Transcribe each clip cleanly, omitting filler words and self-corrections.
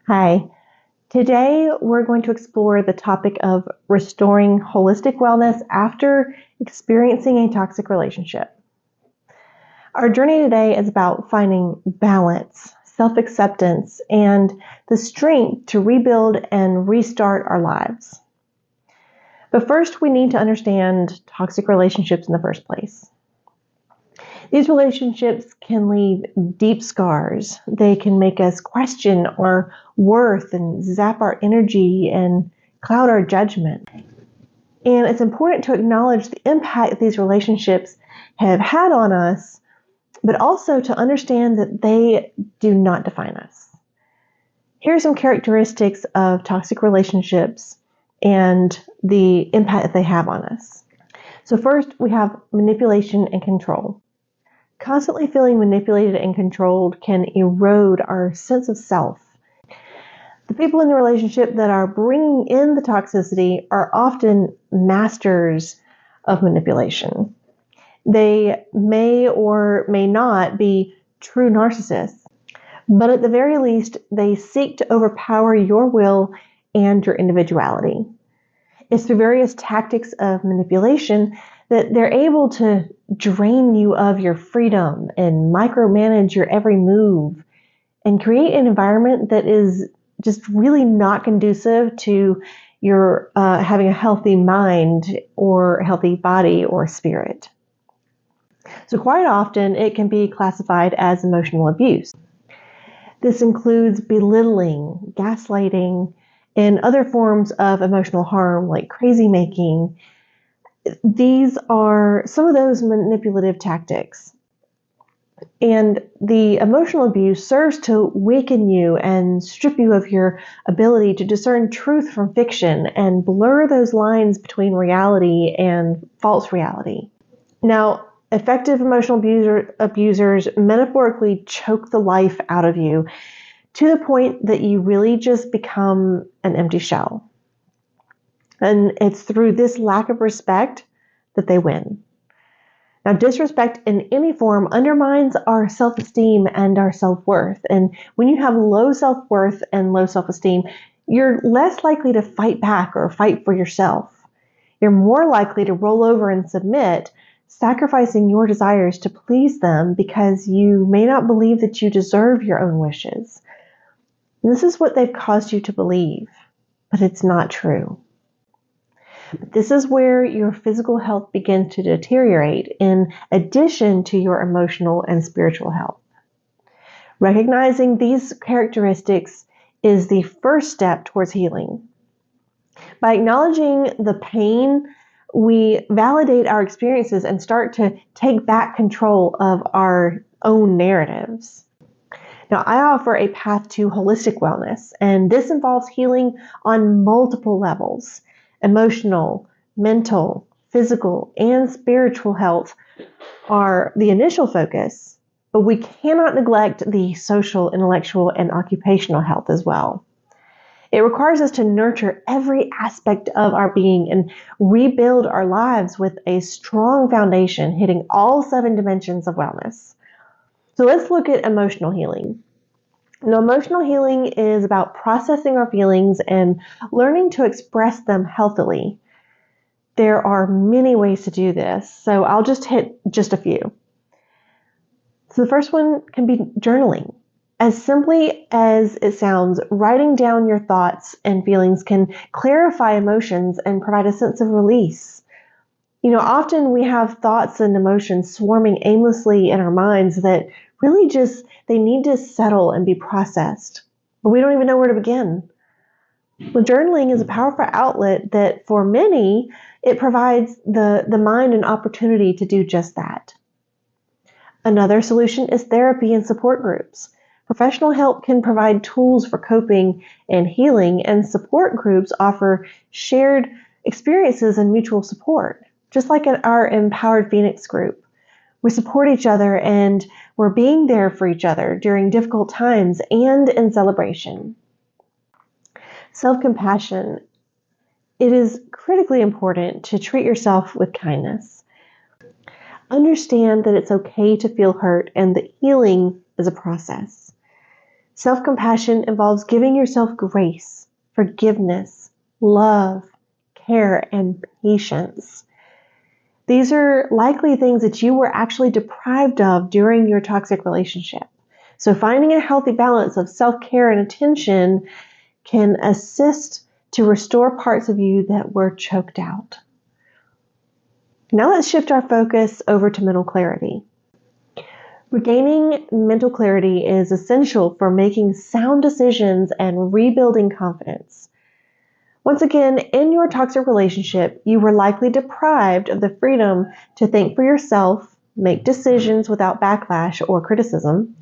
Hi. Today we're going to explore the topic of restoring holistic wellness after experiencing a toxic relationship. Our journey today is about finding balance, self-acceptance, and the strength to rebuild and restart our lives. But first, we need to understand toxic relationships in the first place. These relationships can leave deep scars. They can make us question our worth and zap our energy and cloud our judgment. And it's important to acknowledge the impact these relationships have had on us, but also to understand that they do not define us. Here are some characteristics of toxic relationships and the impact that they have on us. So first, we have manipulation and control. Constantly feeling manipulated and controlled can erode our sense of self. The people in the relationship that are bringing in the toxicity are often masters of manipulation. They may or may not be true narcissists, but at the very least, they seek to overpower your will and your individuality. It's through various tactics of manipulation that they're able to drain you of your freedom and micromanage your every move and create an environment that is just really not conducive to your having a healthy mind or healthy body or spirit. So quite often it can be classified as emotional abuse. This includes belittling, gaslighting, and other forms of emotional harm like crazy making. These are some of those manipulative tactics. And the emotional abuse serves to weaken you and strip you of your ability to discern truth from fiction and blur those lines between reality and false reality. Now, effective emotional abusers metaphorically choke the life out of you to the point that you really just become an empty shell. And it's through this lack of respect that they win. Now, disrespect in any form undermines our self-esteem and our self-worth. And when you have low self-worth and low self-esteem, you're less likely to fight back or fight for yourself. You're more likely to roll over and submit, sacrificing your desires to please them because you may not believe that you deserve your own wishes. And this is what they've caused you to believe, but it's not true. This is where your physical health begins to deteriorate in addition to your emotional and spiritual health. Recognizing these characteristics is the first step towards healing. By acknowledging the pain, we validate our experiences and start to take back control of our own narratives. Now, I offer a path to holistic wellness, and this involves healing on multiple levels. Emotional, mental, physical, and spiritual health are the initial focus, but we cannot neglect the social, intellectual, and occupational health as well. It requires us to nurture every aspect of our being and rebuild our lives with a strong foundation hitting all 7 dimensions of wellness. So let's look at emotional healing. Now, emotional healing is about processing our feelings and learning to express them healthily. There are many ways to do this, so I'll just hit just a few. So the first one can be journaling. As simply as it sounds, writing down your thoughts and feelings can clarify emotions and provide a sense of release. Often we have thoughts and emotions swarming aimlessly in our minds that really they need to settle and be processed. But we don't even know where to begin. Well, journaling is a powerful outlet that for many, it provides the mind an opportunity to do just that. Another solution is therapy and support groups. Professional help can provide tools for coping and healing, and support groups offer shared experiences and mutual support. Just like in our Empowered Phoenix group, we support each other and we're being there for each other during difficult times and in celebration. Self-compassion. It is critically important to treat yourself with kindness. Understand that it's okay to feel hurt and that healing is a process. Self-compassion involves giving yourself grace, forgiveness, love, care, and patience. These are likely things that you were actually deprived of during your toxic relationship. So finding a healthy balance of self-care and attention can assist to restore parts of you that were choked out. Now let's shift our focus over to mental clarity. Regaining mental clarity is essential for making sound decisions and rebuilding confidence. Once again, in your toxic relationship, you were likely deprived of the freedom to think for yourself, make decisions without backlash or criticism,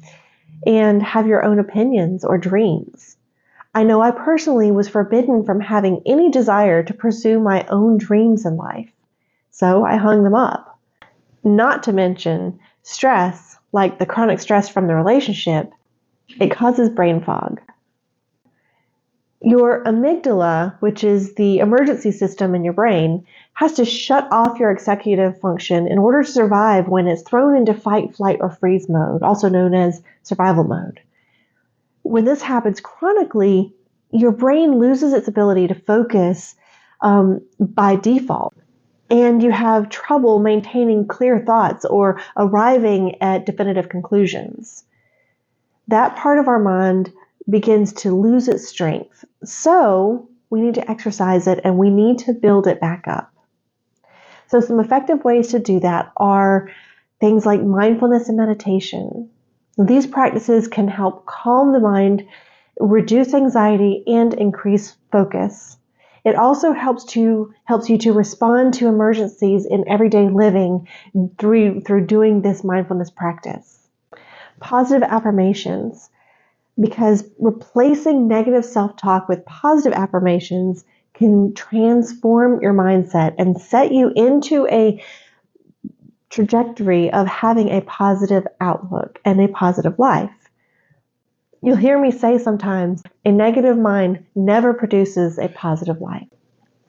and have your own opinions or dreams. I know I personally was forbidden from having any desire to pursue my own dreams in life, so I hung them up. Not to mention stress, like the chronic stress from the relationship, it causes brain fog. Your amygdala, which is the emergency system in your brain, has to shut off your executive function in order to survive when it's thrown into fight, flight, or freeze mode, also known as survival mode. When this happens chronically, your brain loses its ability to focus by default, and you have trouble maintaining clear thoughts or arriving at definitive conclusions. That part of our mind begins to lose its strength. So we need to exercise it and we need to build it back up. So some effective ways to do that are things like mindfulness and meditation. These practices can help calm the mind, reduce anxiety, and increase focus. It also helps you to respond to emergencies in everyday living through doing this mindfulness practice. Positive affirmations, because replacing negative self-talk with positive affirmations can transform your mindset and set you into a trajectory of having a positive outlook and a positive life. You'll hear me say sometimes, a negative mind never produces a positive life.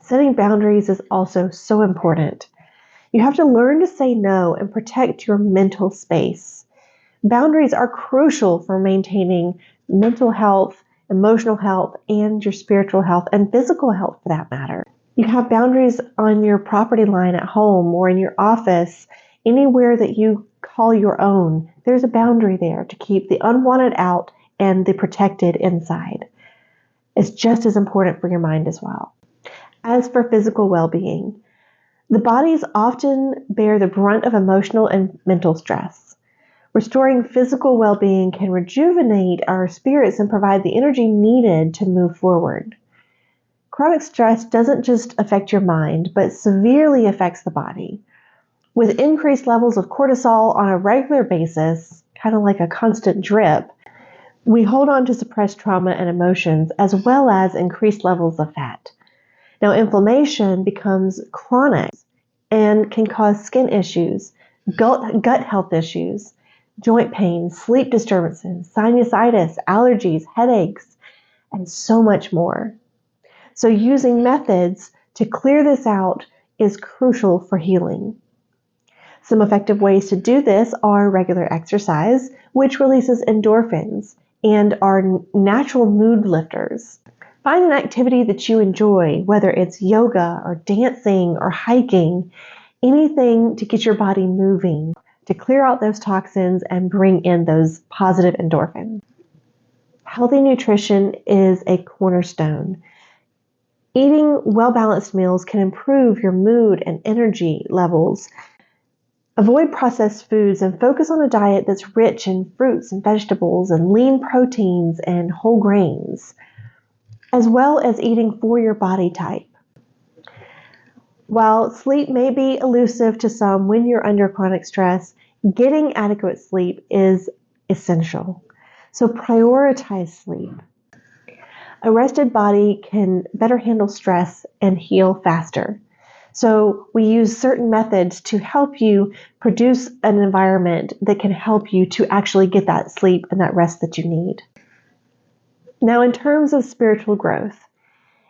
Setting boundaries is also so important. You have to learn to say no and protect your mental space. Boundaries are crucial for maintaining mental health, emotional health, and your spiritual health and physical health for that matter. You have boundaries on your property line at home or in your office, anywhere that you call your own. There's a boundary there to keep the unwanted out and the protected inside. It's just as important for your mind as well. As for physical well-being, the bodies often bear the brunt of emotional and mental stress. Restoring physical well-being can rejuvenate our spirits and provide the energy needed to move forward. Chronic stress doesn't just affect your mind, but severely affects the body. With increased levels of cortisol on a regular basis, kind of like a constant drip, we hold on to suppressed trauma and emotions as well as increased levels of fat. Now, inflammation becomes chronic and can cause skin issues, gut health issues, joint pain, sleep disturbances, sinusitis, allergies, headaches, and so much more. So using methods to clear this out is crucial for healing. Some effective ways to do this are regular exercise, which releases endorphins and are natural mood lifters. Find an activity that you enjoy, whether it's yoga or dancing or hiking, anything to get your body moving, to clear out those toxins and bring in those positive endorphins. Healthy nutrition is a cornerstone. Eating well-balanced meals can improve your mood and energy levels. Avoid processed foods and focus on a diet that's rich in fruits and vegetables and lean proteins and whole grains, as well as eating for your body type. While sleep may be elusive to some when you're under chronic stress, getting adequate sleep is essential. So prioritize sleep. A rested body can better handle stress and heal faster. So we use certain methods to help you produce an environment that can help you to actually get that sleep and that rest that you need. Now, in terms of spiritual growth,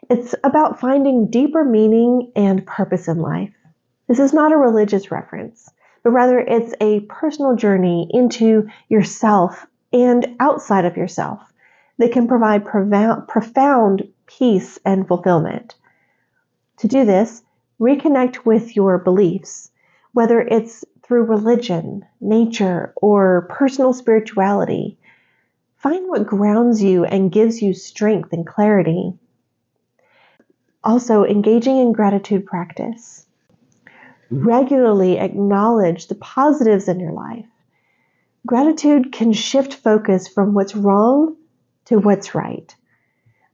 it's about finding deeper meaning and purpose in life. This is not a religious reference, but rather it's a personal journey into yourself and outside of yourself. that can provide profound peace and fulfillment. To do this, reconnect with your beliefs, whether it's through religion, nature, or personal spirituality. Find what grounds you and gives you strength and clarity. Also, engaging in gratitude practice. Regularly acknowledge the positives in your life. Gratitude can shift focus from what's wrong to what's right.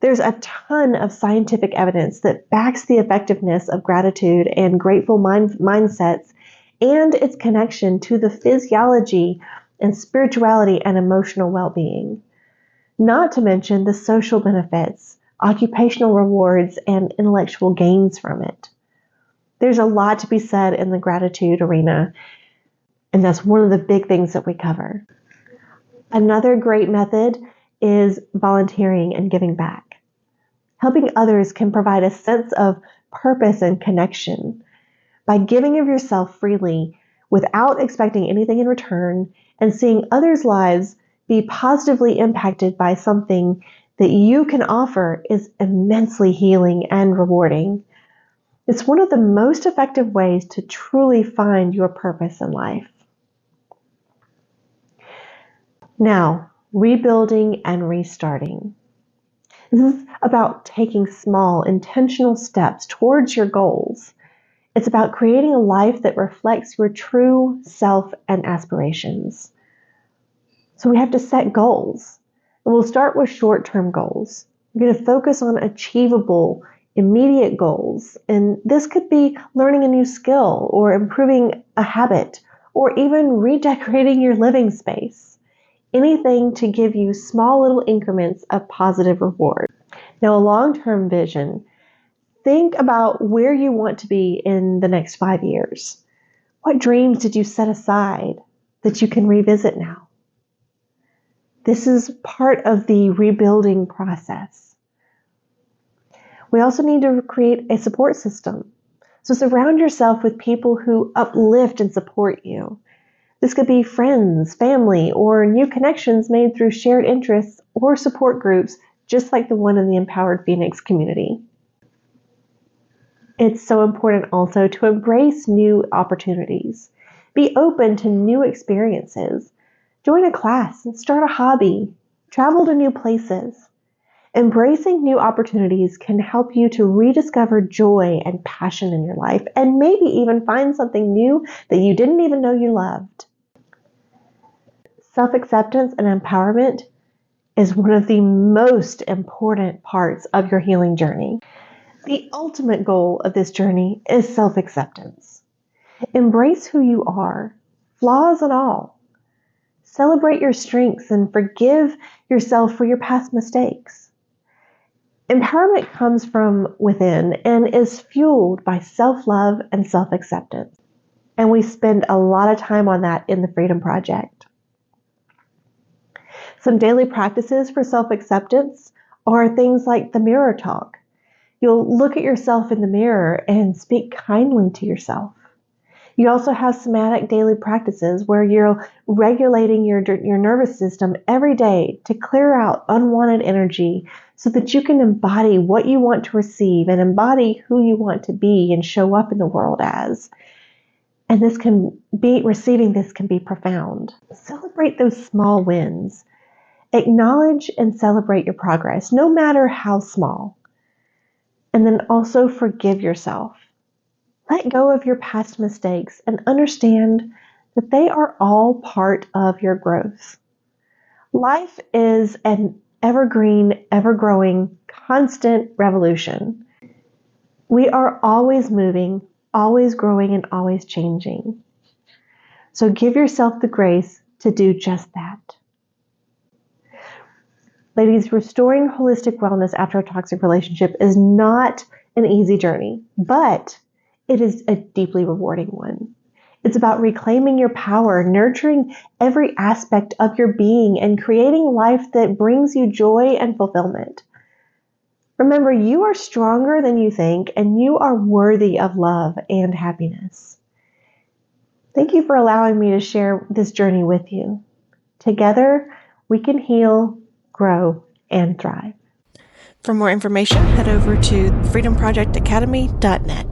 There's a ton of scientific evidence that backs the effectiveness of gratitude and grateful mindsets and its connection to the physiology and spirituality and emotional well-being. Not to mention the social benefits, occupational rewards, and intellectual gains from it. There's a lot to be said in the gratitude arena, and that's one of the big things that we cover. Another great method is volunteering and giving back. Helping others can provide a sense of purpose and connection. By giving of yourself freely without expecting anything in return and seeing others' lives be positively impacted by something that you can offer is immensely healing and rewarding. It's one of the most effective ways to truly find your purpose in life. Now, rebuilding and restarting. This is about taking small, intentional steps towards your goals. It's about creating a life that reflects your true self and aspirations. So we have to set goals. And we'll start with short-term goals. We're going to focus on achievable, immediate goals. And this could be learning a new skill or improving a habit or even redecorating your living space. Anything to give you small little increments of positive reward. Now, a long-term vision. Think about where you want to be in the next 5 years. What dreams did you set aside that you can revisit now? This is part of the rebuilding process. We also need to create a support system. So surround yourself with people who uplift and support you. This could be friends, family, or new connections made through shared interests or support groups, just like the one in the Empowered Phoenix community. It's so important also to embrace new opportunities. Be open to new experiences. Join a class and start a hobby. Travel to new places. Embracing new opportunities can help you to rediscover joy and passion in your life and maybe even find something new that you didn't even know you loved. Self-acceptance and empowerment is one of the most important parts of your healing journey. The ultimate goal of this journey is self-acceptance. Embrace who you are, flaws and all. Celebrate your strengths and forgive yourself for your past mistakes. Empowerment comes from within and is fueled by self-love and self-acceptance. And we spend a lot of time on that in the Freedom Project. Some daily practices for self-acceptance are things like the mirror talk. You'll look at yourself in the mirror and speak kindly to yourself. You also have somatic daily practices where you're regulating your nervous system every day to clear out unwanted energy so that you can embody what you want to receive and embody who you want to be and show up in the world as. And receiving this can be profound. Celebrate those small wins. Acknowledge and celebrate your progress, no matter how small. And then also forgive yourself. Let go of your past mistakes and understand that they are all part of your growth. Life is an evergreen, ever-growing, constant revolution. We are always moving, always growing, and always changing. So give yourself the grace to do just that. Ladies, restoring holistic wellness after a toxic relationship is not an easy journey, but it is a deeply rewarding one. It's about reclaiming your power, nurturing every aspect of your being, and creating a life that brings you joy and fulfillment. Remember, you are stronger than you think, and you are worthy of love and happiness. Thank you for allowing me to share this journey with you. Together, we can heal, grow, and thrive. For more information, head over to freedomprojectacademy.net.